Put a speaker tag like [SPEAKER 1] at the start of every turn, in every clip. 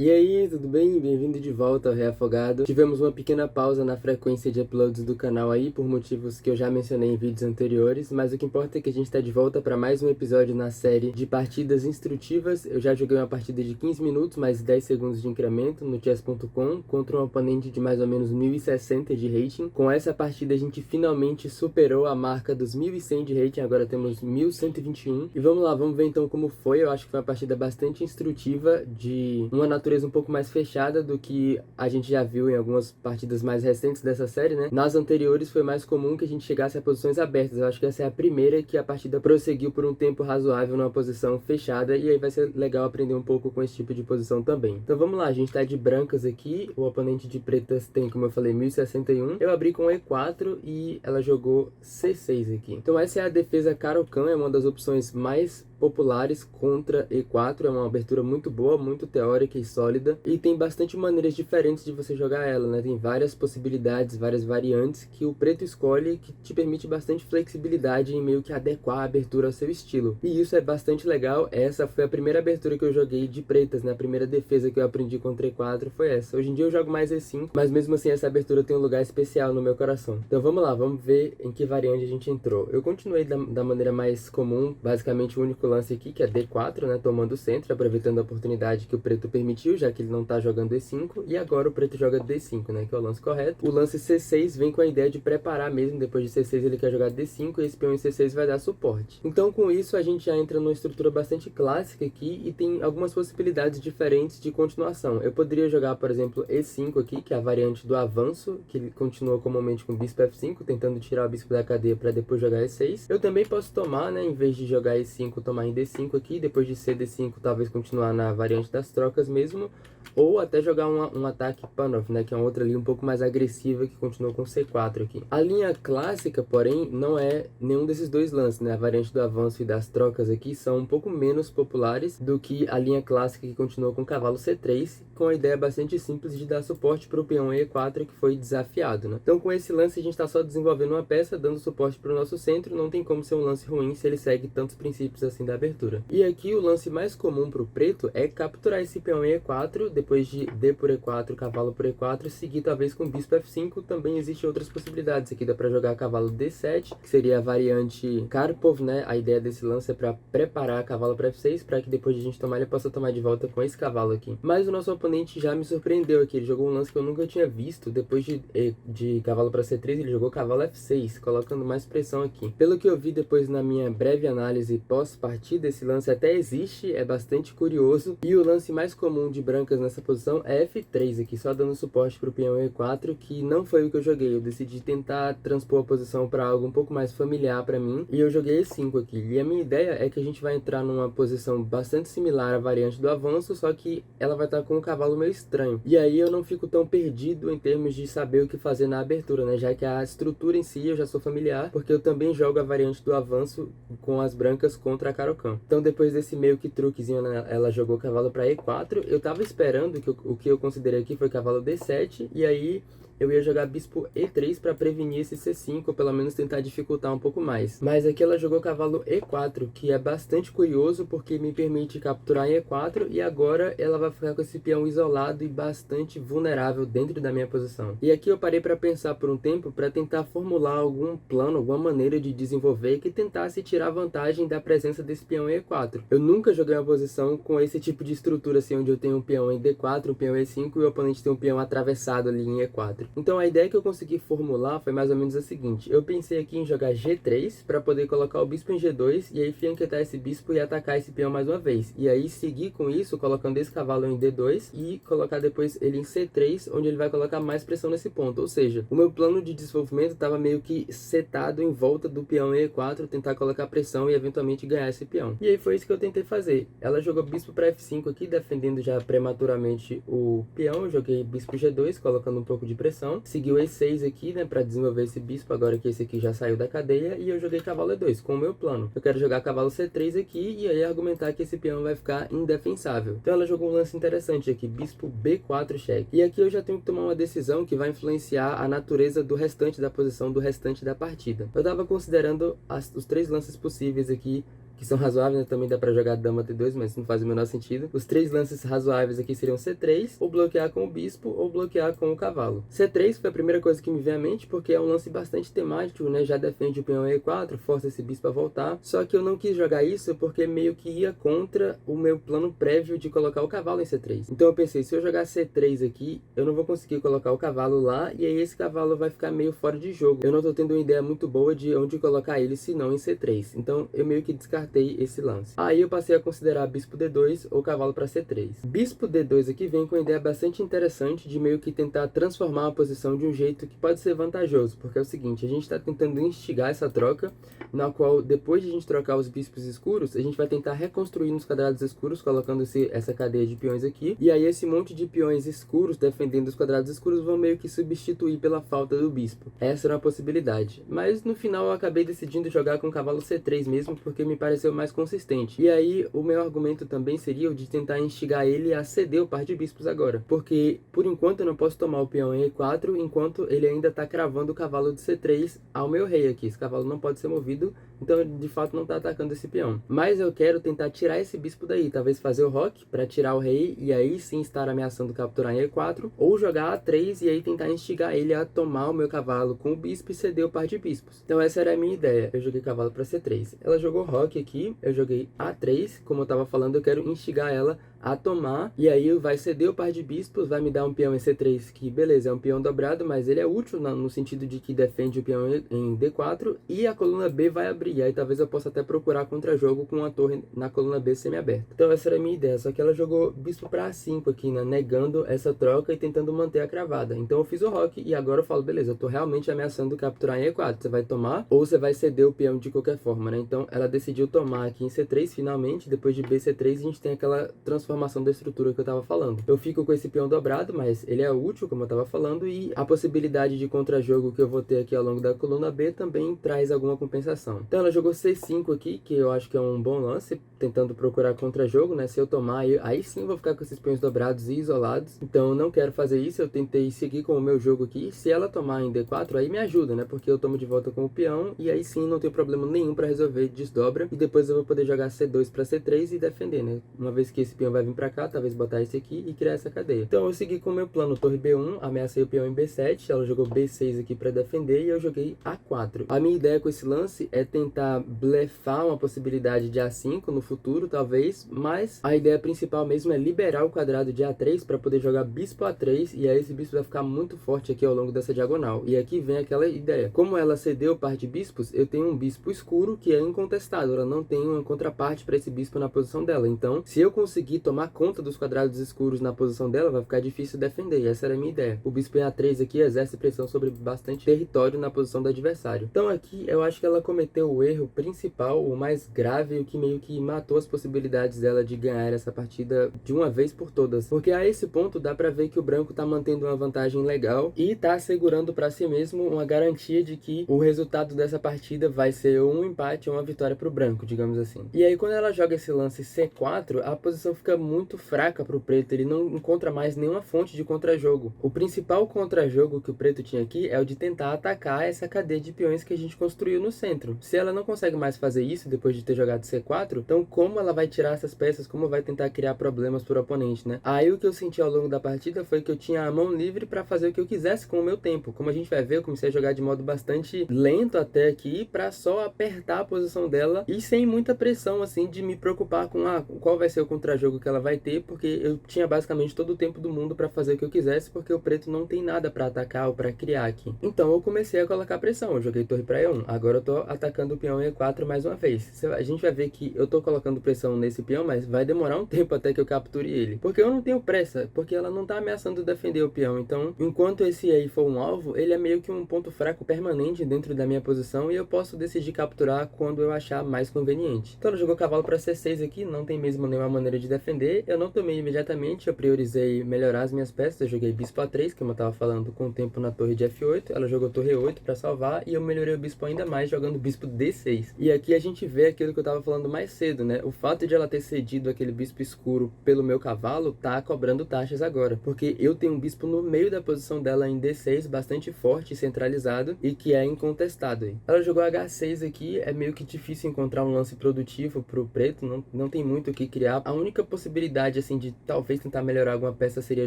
[SPEAKER 1] E aí, tudo bem? Bem-vindo de volta ao Reafogado. Tivemos uma pequena pausa na frequência de uploads do canal aí, por motivos que eu já mencionei em vídeos anteriores, mas o que importa é que a gente tá de volta para mais um episódio na série de partidas instrutivas. Eu já joguei uma partida de 15 minutos, mais 10 segundos de incremento no chess.com, contra um oponente de mais ou menos 1060 de rating. Com essa partida a gente finalmente superou a marca dos 1100 de rating, agora temos 1121. E vamos lá, vamos ver então como foi. Eu acho que foi uma partida bastante instrutiva, de uma natureza um pouco mais fechada do que a gente já viu em algumas partidas mais recentes dessa série, né? Nas anteriores foi mais comum que a gente chegasse a posições abertas. Eu acho que essa é a primeira que a partida prosseguiu por um tempo razoável numa posição fechada, e aí vai ser legal aprender um pouco com esse tipo de posição também. Então vamos lá, a gente tá de brancas aqui, o oponente de pretas tem, como eu falei, 1061. Eu abri com E4 e ela jogou C6 aqui. Então essa é a defesa Caro-Kann, é uma das opções mais populares contra E4, é uma abertura muito boa, muito teórica e sólida, e tem bastante maneiras diferentes de você jogar ela, né? Tem várias possibilidades, várias variantes que o preto escolhe, que te permite bastante flexibilidade em meio que adequar a abertura ao seu estilo. E isso é bastante legal. Essa foi a primeira abertura que eu joguei de pretas, né? A primeira defesa que eu aprendi contra E4 foi essa. Hoje em dia eu jogo mais E5, mas mesmo assim essa abertura tem um lugar especial no meu coração. Então vamos lá, vamos ver em que variante a gente entrou. Eu continuei da maneira mais comum, basicamente o único lance aqui, que é D4, né, tomando o centro, aproveitando a oportunidade que o preto permitiu, já que ele não tá jogando E5, e agora o preto joga D5, né, que é o lance correto. O lance C6 vem com a ideia de preparar mesmo, depois de C6 ele quer jogar D5, e esse peão em C6 vai dar suporte. Então com isso a gente já entra numa estrutura bastante clássica aqui, e tem algumas possibilidades diferentes de continuação. Eu poderia jogar, por exemplo, E5 aqui, que é a variante do avanço, que ele continua comumente com bispo F5, tentando tirar o bispo da cadeia para depois jogar E6. Eu também posso tomar, né, em vez de jogar E5, tomar em D5 aqui, depois de C D5 talvez continuar na variante das trocas mesmo, ou até jogar um ataque Panov, né, que é uma outra linha um pouco mais agressiva que continua com C4 aqui. A linha clássica, porém, não é nenhum desses dois lances, né, a variante do avanço e das trocas aqui são um pouco menos populares do que a linha clássica que continua com cavalo C3, com a ideia bastante simples de dar suporte para o peão E4 que foi desafiado, né. Então com esse lance a gente está só desenvolvendo uma peça, dando suporte para o nosso centro, não tem como ser um lance ruim se ele segue tantos princípios assim da abertura. E aqui o lance mais comum para o preto é capturar esse peão em E4, depois de D por E4, cavalo por E4, seguir talvez com bispo F5. Também existem outras possibilidades aqui, dá para jogar cavalo D7, que seria a variante Karpov, né? A ideia desse lance é para preparar cavalo para F6, para que depois de a gente tomar ele possa tomar de volta com esse cavalo aqui. Mas o nosso oponente já me surpreendeu aqui, ele jogou um lance que eu nunca tinha visto. Depois de cavalo para C3, ele jogou cavalo F6, colocando mais pressão aqui. Pelo que eu vi depois na minha breve análise pós-partida, esse lance até existe, é bastante curioso, e o lance mais comum de brancas nessa posição é F3 aqui, só dando suporte para o peão E4, que não foi o que eu joguei. Eu decidi tentar transpor a posição para algo um pouco mais familiar para mim, e eu joguei E5 aqui. E a minha ideia é que a gente vai entrar numa posição bastante similar à variante do avanço, só que ela vai estar com um cavalo meio estranho, e aí eu não fico tão perdido em termos de saber o que fazer na abertura, né, já que a estrutura em si eu já sou familiar, porque eu também jogo a variante do avanço com as brancas contra a Caro-Kann. Então depois desse meio que truquezinho, né, ela jogou cavalo para E4, eu tava esperando que o que eu considerei aqui foi cavalo D7, e aí eu ia jogar bispo E3 para prevenir esse C5, ou pelo menos tentar dificultar um pouco mais. Mas aqui ela jogou cavalo E4, que é bastante curioso, porque me permite capturar em E4, e agora ela vai ficar com esse peão isolado e bastante vulnerável dentro da minha posição. E aqui eu parei para pensar por um tempo, para tentar formular algum plano, alguma maneira de desenvolver que tentasse tirar vantagem da presença desse peão em E4. Eu nunca joguei uma posição com esse tipo de estrutura, assim, onde eu tenho um peão em D4, um peão em E5 e o oponente tem um peão atravessado ali em E4. Então a ideia que eu consegui formular foi mais ou menos a seguinte: eu pensei aqui em jogar G3 para poder colocar o bispo em G2 e aí fianquetar esse bispo e atacar esse peão mais uma vez. E aí seguir com isso, colocando esse cavalo em D2 e colocar depois ele em C3, onde ele vai colocar mais pressão nesse ponto. Ou seja, o meu plano de desenvolvimento estava meio que setado em volta do peão em E4, tentar colocar pressão e eventualmente ganhar esse peão. E aí foi isso que eu tentei fazer. Ela jogou bispo para F5 aqui, defendendo já prematuramente o peão. Eu joguei bispo G2, colocando um pouco de pressão. Seguiu E6 aqui, né, para desenvolver esse bispo, agora que esse aqui já saiu da cadeia, e eu joguei cavalo E2, com o meu plano. Eu quero jogar cavalo C3 aqui, e aí argumentar que esse peão vai ficar indefensável. Então ela jogou um lance interessante aqui, bispo B4 cheque. E aqui eu já tenho que tomar uma decisão que vai influenciar a natureza do restante da posição, do restante da partida. Eu tava considerando os três lances possíveis aqui que são razoáveis, né? Também dá pra jogar dama D2, mas não faz o menor sentido. Os 3 lances razoáveis aqui seriam C3, ou bloquear com o bispo, ou bloquear com o cavalo. C3 foi a primeira coisa que me veio à mente, porque é um lance bastante temático, né? Já defende o peão E4, força esse bispo a voltar. Só que eu não quis jogar isso porque meio que ia contra o meu plano prévio de colocar o cavalo em C3. Então eu pensei, se eu jogar C3 aqui, eu não vou conseguir colocar o cavalo lá, e aí esse cavalo vai ficar meio fora de jogo. Eu não tô tendo uma ideia muito boa de onde colocar ele, se não em C3. Então eu meio que descartei esse lance. Aí eu passei a considerar bispo D2 ou cavalo para C3. Bispo D2 aqui vem com uma ideia bastante interessante de meio que tentar transformar a posição de um jeito que pode ser vantajoso, porque é o seguinte, a gente está tentando instigar essa troca, na qual depois de a gente trocar os bispos escuros, a gente vai tentar reconstruir nos quadrados escuros, colocando essa cadeia de peões aqui, e aí esse monte de peões escuros defendendo os quadrados escuros vão meio que substituir pela falta do bispo. Essa era uma possibilidade, mas no final eu acabei decidindo jogar com o cavalo C3 mesmo, porque me pareceu mais consistente. E aí o meu argumento também seria o de tentar instigar ele a ceder o par de bispos agora, porque por enquanto eu não posso tomar o peão em E4 enquanto ele ainda está cravando o cavalo de C3 ao meu rei aqui. Esse cavalo não pode ser movido, então ele de fato não está atacando esse peão. Mas eu quero tentar tirar esse bispo daí, talvez fazer o roque para tirar o rei e aí sim estar ameaçando capturar em E4, ou jogar A3 e aí tentar instigar ele a tomar o meu cavalo com o bispo e ceder o par de bispos. Então essa era a minha ideia. Eu joguei cavalo para C3. Ela jogou roque aqui, eu joguei A3, como eu estava falando, eu quero instigar ela a tomar, e aí vai ceder o par de bispos, vai me dar um peão em C3, que beleza, é um peão dobrado, mas ele é útil no sentido de que defende o peão em D4, e a coluna B vai abrir, e aí talvez eu possa até procurar contra-jogo com a torre na coluna B semi-aberta. Então essa era a minha ideia, só que ela jogou bispo para A5 aqui, né, negando essa troca e tentando manter a cravada. Então eu fiz o roque, e agora eu falo, beleza, eu tô realmente ameaçando capturar em E4, você vai tomar, ou você vai ceder o peão de qualquer forma, né, então ela decidiu tomar aqui em C3, finalmente, depois de BC3 a gente tem aquela transformação da estrutura que eu tava falando. Eu fico com esse peão dobrado, mas ele é útil, como eu tava falando, e a possibilidade de contra-jogo que eu vou ter aqui ao longo da coluna B também traz alguma compensação. Então ela jogou C5 aqui, que eu acho que é um bom lance, tentando procurar contra-jogo, né? Se eu tomar, aí sim vou ficar com esses peões dobrados e isolados. Então eu não quero fazer isso, eu tentei seguir com o meu jogo aqui. Se ela tomar em D4, aí me ajuda, né? Porque eu tomo de volta com o peão, e aí sim não tem problema nenhum para resolver desdobra, e depois eu vou poder jogar C2 para C3 e defender, né? Uma vez que esse peão vai vir pra cá, talvez botar esse aqui e criar essa cadeia. Então eu segui com o meu plano, torre B1, ameacei o peão em B7, ela jogou B6 aqui pra defender e eu joguei A4. A minha ideia com esse lance é tentar blefar uma possibilidade de A5 no futuro, talvez, mas a ideia principal mesmo é liberar o quadrado de A3 para poder jogar bispo A3, e aí esse bispo vai ficar muito forte aqui ao longo dessa diagonal. E aqui vem aquela ideia. Como ela cedeu o par de bispos, eu tenho um bispo escuro que é incontestado, ela não tem uma contraparte para esse bispo na posição dela. Então, se eu conseguir tomar conta dos quadrados escuros na posição dela, vai ficar difícil defender, e essa era a minha ideia. O bispo em A3 aqui exerce pressão sobre bastante território na posição do adversário. Então aqui eu acho que ela cometeu o erro principal, o mais grave, o que meio que matou as possibilidades dela de ganhar essa partida de uma vez por todas. Porque a esse ponto dá pra ver que o branco tá mantendo uma vantagem legal e tá assegurando pra si mesmo uma garantia de que o resultado dessa partida vai ser um empate ou uma vitória pro branco, digamos assim. E aí quando ela joga esse lance C4, a posição fica muito fraca pro preto, ele não encontra mais nenhuma fonte de contra-jogo. O principal contra-jogo que o preto tinha aqui é o de tentar atacar essa cadeia de peões que a gente construiu no centro. Se ela não consegue mais fazer isso depois de ter jogado C4, então como ela vai tirar essas peças, como vai tentar criar problemas pro oponente, né? Aí o que eu senti ao longo da partida foi que eu tinha a mão livre para fazer o que eu quisesse com o meu tempo. Como a gente vai ver, eu comecei a jogar de modo bastante lento até aqui, para só apertar a posição dela e sem muita pressão, assim, de me preocupar com qual vai ser o contra-jogo que ela vai ter, porque eu tinha basicamente todo o tempo do mundo para fazer o que eu quisesse, porque o preto não tem nada para atacar ou para criar aqui. Então eu comecei a colocar pressão, eu joguei torre para E1, agora eu tô atacando o peão E4 mais uma vez. A gente vai ver que eu tô colocando pressão nesse peão, mas vai demorar um tempo até que eu capture ele, porque eu não tenho pressa, porque ela não tá ameaçando defender o peão. Então enquanto esse aí for um alvo, ele é meio que um ponto fraco permanente dentro da minha posição, e eu posso decidir capturar quando eu achar mais conveniente. Então ela jogou cavalo para C6 aqui, não tem mesmo nenhuma maneira de defender. Eu não tomei imediatamente, eu priorizei melhorar as minhas peças, eu joguei bispo A3, como eu tava falando, com o tempo na torre de F8, ela jogou torre 8 para salvar, e eu melhorei o bispo ainda mais jogando bispo D6. E aqui a gente vê aquilo que eu tava falando mais cedo, né? O fato de ela ter cedido aquele bispo escuro pelo meu cavalo tá cobrando taxas agora, porque eu tenho um bispo no meio da posição dela em D6, bastante forte e centralizado, e que é incontestado aí. Ela jogou H6 aqui, é meio que difícil encontrar um lance produtivo pro preto, não tem muito o que criar. A única possibilidade, assim, de talvez tentar melhorar alguma peça seria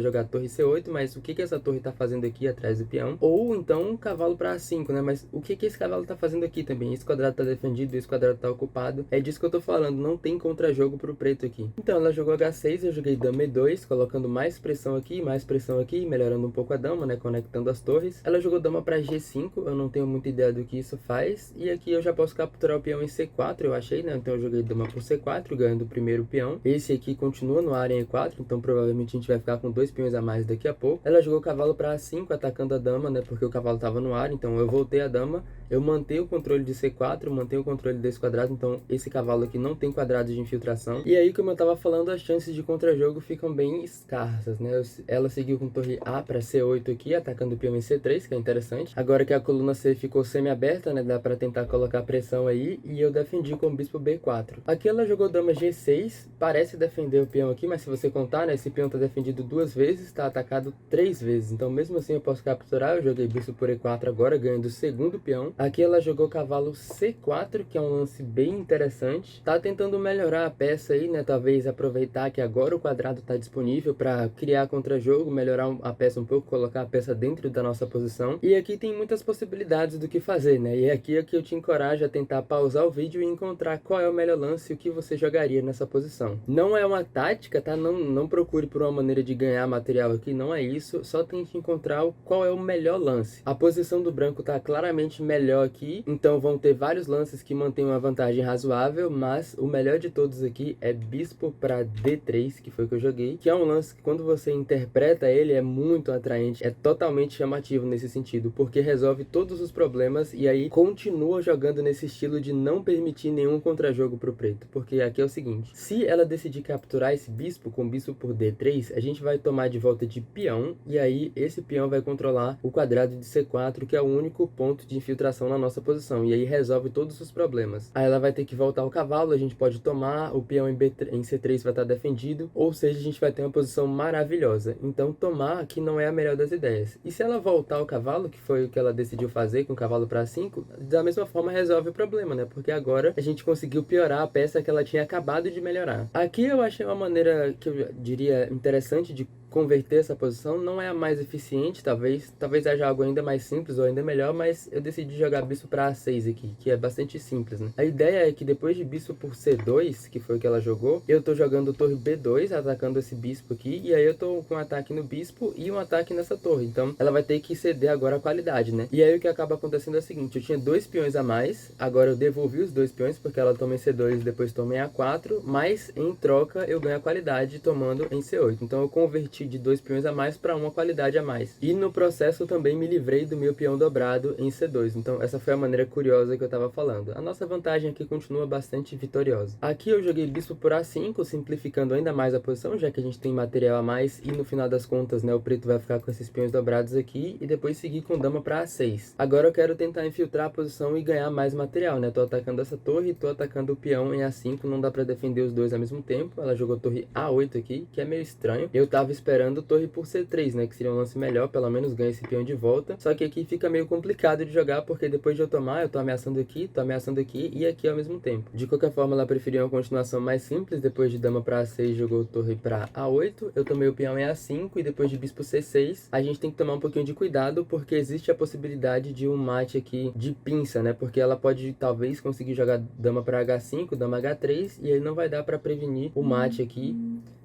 [SPEAKER 1] jogar torre C8, mas o que essa torre tá fazendo aqui atrás do peão? Ou então um cavalo para A5, né? Mas o que esse cavalo tá fazendo aqui também? Esse quadrado tá defendido, esse quadrado tá ocupado. É disso que eu tô falando, não tem contra-jogo pro preto aqui. Então ela jogou H6, eu joguei dama E2, colocando mais pressão aqui, melhorando um pouco a dama, né? Conectando as torres. Ela jogou dama para G5, eu não tenho muita ideia do que isso faz. E aqui eu já posso capturar o peão em C4, eu achei, né? Então eu joguei dama por C4, ganhando o primeiro peão. Esse aqui continua no área em E4, então provavelmente a gente vai ficar com 2 peões a mais daqui a pouco. Ela jogou cavalo para A5, atacando a dama, né? Porque o cavalo tava no ar, então eu voltei a dama. Eu mantenho o controle de C4, mantenho o controle desse quadrado, então esse cavalo aqui não tem quadrado de infiltração. E aí, como eu tava falando, as chances de contra-jogo ficam bem escassas, né? Ela seguiu com torre A para C8 aqui, atacando o peão em C3, que é interessante. Agora que a coluna C ficou semi-aberta, né? Dá para tentar colocar pressão aí, e eu defendi com o bispo B4. Aqui ela jogou dama G6, parece defender o peão aqui, mas se você contar, né? Esse peão tá defendido 2 vezes, tá atacado 3 vezes. Então mesmo assim eu posso capturar, eu joguei bispo por E4 agora, ganhando o segundo peão. Aqui ela jogou cavalo C4, que é um lance bem interessante. Tá tentando melhorar a peça aí, né? Talvez aproveitar que agora o quadrado tá disponível para criar contra-jogo, melhorar a peça um pouco, colocar a peça dentro da nossa posição. E aqui tem muitas possibilidades do que fazer, né? E aqui é que eu te encorajo a tentar pausar o vídeo e encontrar qual é o melhor lance e o que você jogaria nessa posição. Não é uma tática, tá? Não procure por uma maneira de ganhar material aqui, não é isso. Só tente encontrar qual é o melhor lance. A posição do branco tá claramente melhor aqui, então vão ter vários lances que mantêm uma vantagem razoável, mas o melhor de todos aqui é bispo para D3, que foi o que eu joguei, que é um lance que quando você interpreta ele é muito atraente, é totalmente chamativo nesse sentido, porque resolve todos os problemas e aí continua jogando nesse estilo de não permitir nenhum contra-jogo pro preto, porque aqui é o seguinte, se ela decidir capturar esse bispo com bispo por D3, a gente vai tomar de volta de peão, e aí esse peão vai controlar o quadrado de C4, que é o único ponto de infiltração na nossa posição, e aí resolve todos os problemas. Aí ela vai ter que voltar o cavalo, a gente pode tomar, o peão em C3 vai estar defendido, ou seja, a gente vai ter uma posição maravilhosa. Então tomar aqui não é a melhor das ideias. E se ela voltar o cavalo, que foi o que ela decidiu fazer com o cavalo para 5, da mesma forma resolve o problema, né? Porque agora a gente conseguiu piorar a peça que ela tinha acabado de melhorar. Aqui eu achei uma maneira que eu diria interessante de converter essa posição, não é a mais eficiente, talvez haja algo ainda mais simples ou ainda melhor, mas eu decidi jogar bispo para A6 aqui, que é bastante simples, né? A ideia é que depois de bispo por C2, que foi o que ela jogou, eu tô jogando torre B2, atacando esse bispo aqui, e aí eu tô com um ataque no bispo e um ataque nessa torre, então ela vai ter que ceder agora a qualidade, né? E aí o que acaba acontecendo é o seguinte, eu tinha 2 peões a mais, agora eu devolvi os 2 peões, porque ela toma em C2 e depois toma em A4, mas em troca eu ganho a qualidade tomando em C8, então eu converti de 2 peões a mais para uma qualidade a mais. E no processo eu também me livrei do meu peão dobrado em C2. Então essa foi a maneira curiosa que eu estava falando. A nossa vantagem aqui continua bastante vitoriosa. Aqui eu joguei bispo por A5, simplificando ainda mais a posição, já que a gente tem material a mais e no final das contas, né, o preto vai ficar com esses peões dobrados aqui e depois seguir com dama para A6. Agora eu quero tentar infiltrar a posição e ganhar mais material, né? Tô atacando essa torre e tô atacando o peão em A5, não dá para defender os dois ao mesmo tempo. Ela jogou torre A8 aqui, que é meio estranho. Eu tava esperando torre por C3, né, que seria um lance melhor, pelo menos ganha esse peão de volta. Só que aqui fica meio complicado de jogar, porque depois de eu tomar, eu tô ameaçando aqui e aqui ao mesmo tempo. De qualquer forma, ela preferiu uma continuação mais simples, depois de dama para A6, jogou torre para A8, eu tomei o peão em A5 e depois de bispo C6, a gente tem que tomar um pouquinho de cuidado, porque existe a possibilidade de um mate aqui de pinça, né, porque ela pode talvez conseguir jogar dama para H5, dama H3, e aí não vai dar para prevenir o mate aqui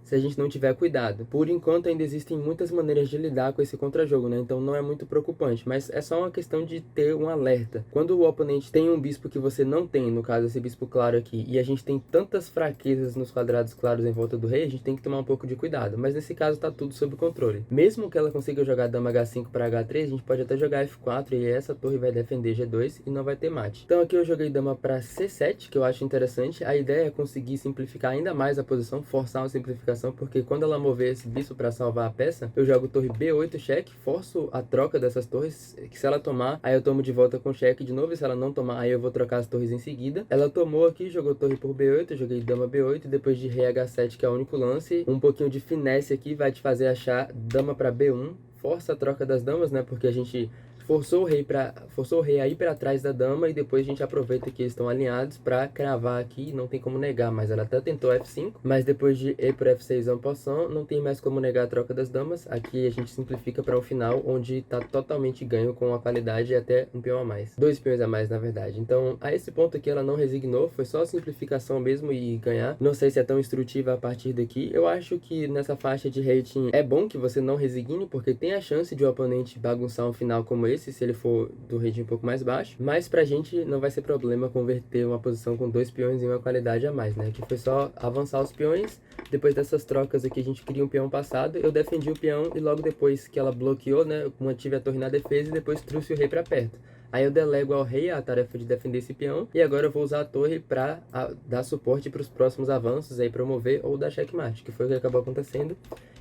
[SPEAKER 1] se a gente não tiver cuidado. Por enquanto ainda existem muitas maneiras de lidar com esse contra-jogo, né? Então não é muito preocupante, mas é só uma questão de ter um alerta. Quando o oponente tem um bispo que você não tem, no caso esse bispo claro aqui, e a gente tem tantas fraquezas nos quadrados claros em volta do rei, a gente tem que tomar um pouco de cuidado. Mas nesse caso tá tudo sob controle. Mesmo que ela consiga jogar dama H5 para H3, a gente pode até jogar F4 e essa torre vai defender G2 e não vai ter mate. Então aqui eu joguei dama para C7, que eu acho interessante. A ideia é conseguir simplificar ainda mais a posição, forçar uma simplificação simplificação, porque quando ela mover esse bispo para salvar a peça, eu jogo torre B8 cheque, forço a troca dessas torres, que se ela tomar, aí eu tomo de volta com cheque de novo, e se ela não tomar, aí eu vou trocar as torres em seguida. Ela tomou aqui, jogou torre por B8, eu joguei dama B8, e depois de rei H7, que é o único lance, um pouquinho de finesse aqui vai te fazer achar dama para B1, força a troca das damas, né, porque a gente forçou o rei a ir para trás da dama, e depois a gente aproveita que eles estão alinhados para cravar aqui, não tem como negar, mas ela até tentou F5, mas depois de E por F6 en passant, não tem mais como negar a troca das damas. Aqui a gente simplifica para um final onde tá totalmente ganho com a qualidade e até um peão a mais, 2 peões a mais na verdade. Então a esse ponto aqui ela não resignou, foi só simplificação mesmo e ganhar. Não sei se é tão instrutiva a partir daqui. Eu acho que nessa faixa de rating é bom que você não resigne, porque tem a chance de o oponente bagunçar um final como esse, se ele for do rating um pouco mais baixo, mas pra gente não vai ser problema converter uma posição com 2 peões em uma qualidade a mais, né? Que foi só avançar os peões. Depois dessas trocas aqui a gente cria um peão passado, eu defendi o peão e logo depois que ela bloqueou, né, eu mantive a torre na defesa e depois trouxe o rei pra perto. Aí eu delego ao rei a tarefa de defender esse peão, e agora eu vou usar a torre para dar suporte para os próximos avanços, aí promover ou dar checkmate, que foi o que acabou acontecendo.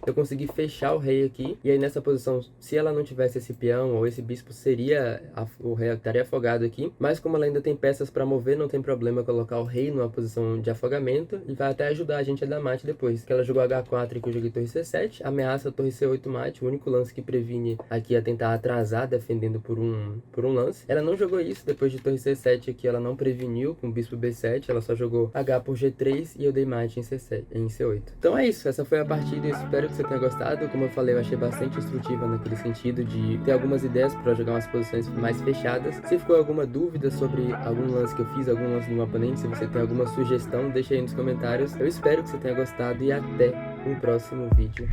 [SPEAKER 1] Eu consegui fechar o rei aqui, e aí nessa posição, se ela não tivesse esse peão ou esse bispo, seria o rei estaria afogado aqui, mas como ela ainda tem peças para mover, não tem problema colocar o rei numa posição de afogamento, e vai até ajudar a gente a dar mate depois. Que ela jogou H4 e que eu joguei torre C7, ameaça a torre C8 mate, o único lance que previne aqui é tentar atrasar defendendo por um lance. Ela não jogou isso, depois de torre C7 aqui ela não preveniu com bispo B7, ela só jogou H por G3 e eu dei mate em C8. Então é isso, essa foi a partida, eu espero que você tenha gostado. Como eu falei, eu achei bastante instrutiva naquele sentido de ter algumas ideias para jogar umas posições mais fechadas. Se ficou alguma dúvida sobre algum lance que eu fiz, algum lance do meu oponente, se você tem alguma sugestão, deixa aí nos comentários. Eu espero que você tenha gostado e até o próximo vídeo.